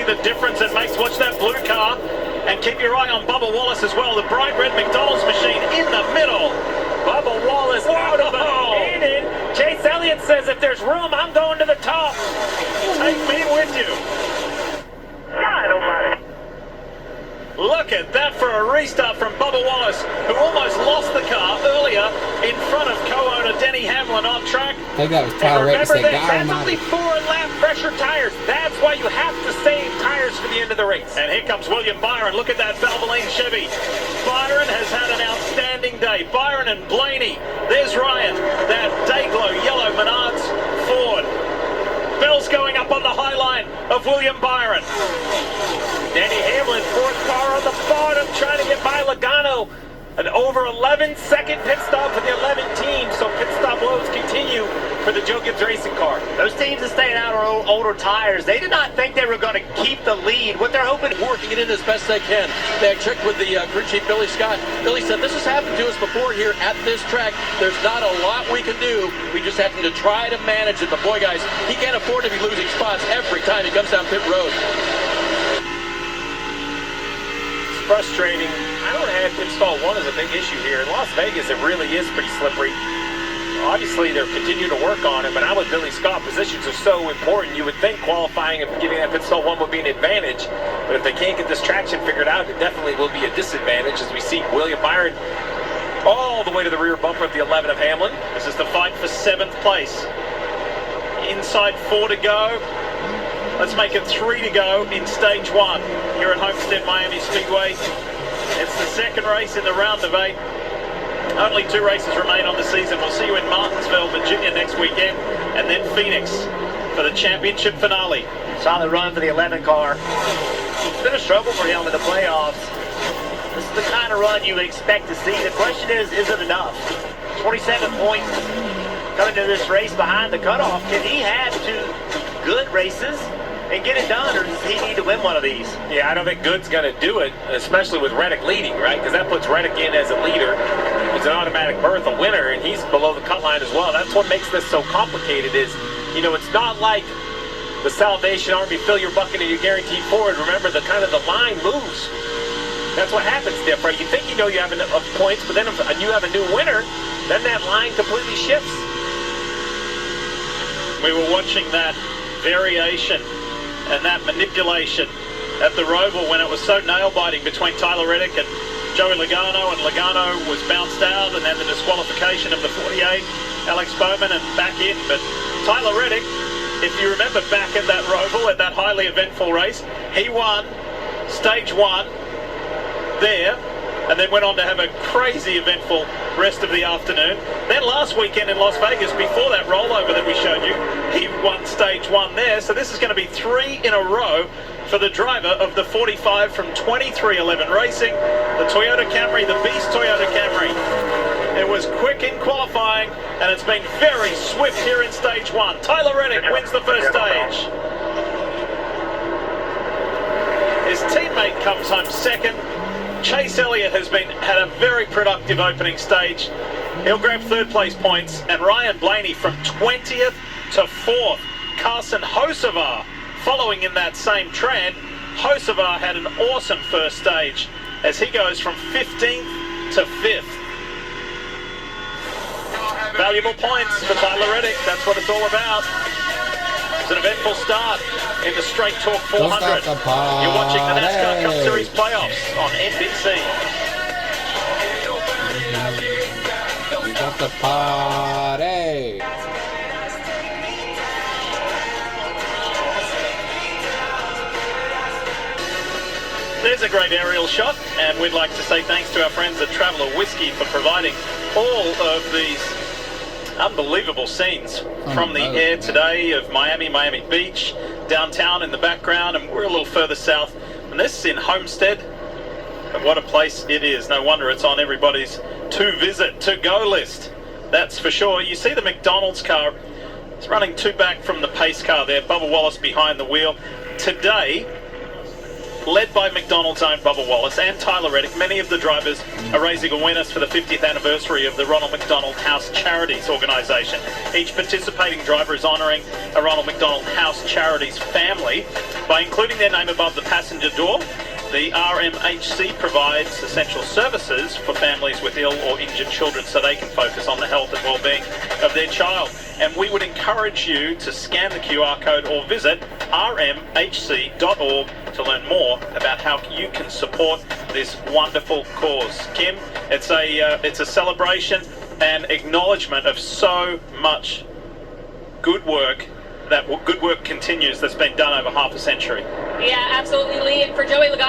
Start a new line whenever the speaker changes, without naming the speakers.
the difference it makes. Watch that blue car. And keep your eye on Bubba Wallace as well. The bright red McDonald's machine in the middle.
Bubba Wallace out of it. Chase Elliott says, if there's room, I'm going to the top.
Take me with you.
I don't mind.
Look at that for a restart from Bubba Wallace, who almost lost the car earlier in front of co-owner Denny Hamlin on track.
I think that was Tyler Reddick
remember
that
this,
got
that's
him out.
only 4-lap pressure tires. That's why you have to save tires for the end of the race.
And here comes William Byron. Look at that Valvoline Chevy. Byron has had an outstanding day. Byron and Blaney. There's Ryan. That Dayglow yellow Menards Ford. Bell's going up on the high line of William Byron.
Denny Hamlin, fourth car on the bottom, trying to get by Logano. An over 11-second pit stop for the 11 team, so pit stop woes continue for the Joe Gibbs Racing car.
Those teams that staying out on older tires, they did not think they were going to keep the lead. What they're hoping,
working it in as best they can. They checked with the crew chief, Billy Scott. Billy said, this has happened to us before here at this track. There's not a lot we can do. We just have to try to manage it. But boy, guys, he can't afford to be losing spots every time he comes down pit road.
Frustrating. I don't have pit stall 1 as a big issue here. In Las Vegas, it really is pretty slippery. Obviously, they're continuing to work on it, but I'm with Billy Scott. Positions are so important. You would think qualifying and giving that pit stall 1 would be an advantage, but if they can't get this traction figured out, it definitely will be a disadvantage as we see William Byron all the way to the rear bumper of the 11 of Hamlin.
This is the fight for 7th place. Inside 4 to go. Let's make it 3 to go in stage 1 here at Homestead Miami Speedway. It's the second race in the round of 8. Only 2 races remain on the season. We'll see you in Martinsville, Virginia next weekend, and then Phoenix for the championship finale.
solid run for the 11 car. It's been a struggle for him in the playoffs. This is the kind of run you would expect to see. The question is it enough? 27 points coming to this race behind the cutoff. Can he have 2 good races and get it done, or does he need to win one of these?
Yeah, I don't think Good's going to do it, especially with Reddick leading, right? Because that puts Reddick in as a leader. It's an automatic berth, a winner, and he's below the cut line as well. That's what makes this so complicated is, you know, it's not like the Salvation Army, fill your bucket and you're guaranteed forward. Remember, the line moves. That's what happens there, right? You think you know you have enough points, but then if you have a new winner, then that line completely shifts.
We were watching that variation and that manipulation at the Roval when it was so nail-biting between Tyler Reddick and Joey Logano, and Logano was bounced out, and then the disqualification of the 48, Alex Bowman, and back in. But Tyler Reddick, if you remember back at that Roval, at that highly eventful race, he won stage 1 there, and then went on to have a crazy eventful rest of the afternoon. Then last weekend in Las Vegas, before that rollover that we showed you, he won stage 1 there. So this is going to be 3 in a row for the driver of the 45 from 2311 Racing, the Toyota Camry, the Beast Toyota Camry. It was quick in qualifying, and it's been very swift here in stage 1. Tyler Reddick wins the first stage. His teammate comes home second. Chase Elliott has had a very productive opening stage. He'll grab 3rd place points, and Ryan Blaney from 20th to 4th. Carson Hocevar following in that same trend. Hocevar had an awesome first stage as he goes from 15th to 5th. Valuable points for Tyler Reddick. That's what it's all about. It's an eventful start in the Straight Talk 400. You're watching the NASCAR Cup Series playoffs on NBC.
We got the party.
There's a great aerial shot, and we'd like to say thanks to our friends at Traveller Whiskey for providing all of these unbelievable scenes from the air today of Miami Beach, downtown in the background, and we're a little further south, and this is in Homestead. And what a place it is. No wonder it's on everybody's to-visit, to-go list. That's for sure. You see the McDonald's car. It's running 2 back from the pace car there. Bubba Wallace behind the wheel. Today, led by McDonald's own Bubba Wallace and Tyler Reddick. Many of the drivers are raising awareness for the 50th anniversary of the Ronald McDonald House Charities organisation. Each participating driver is honouring a Ronald McDonald House Charities family by including their name above the passenger door. The RMHC provides essential services for families with ill or injured children so they can focus on the health and well-being of their child. And we would encourage you to scan the QR code or visit rmhc.org to learn more about how you can support this wonderful cause. Kim, it's a celebration and acknowledgement of so much good work. That good work continues that's been done over half a century.
Yeah, absolutely, Lee. And for Joey Logano,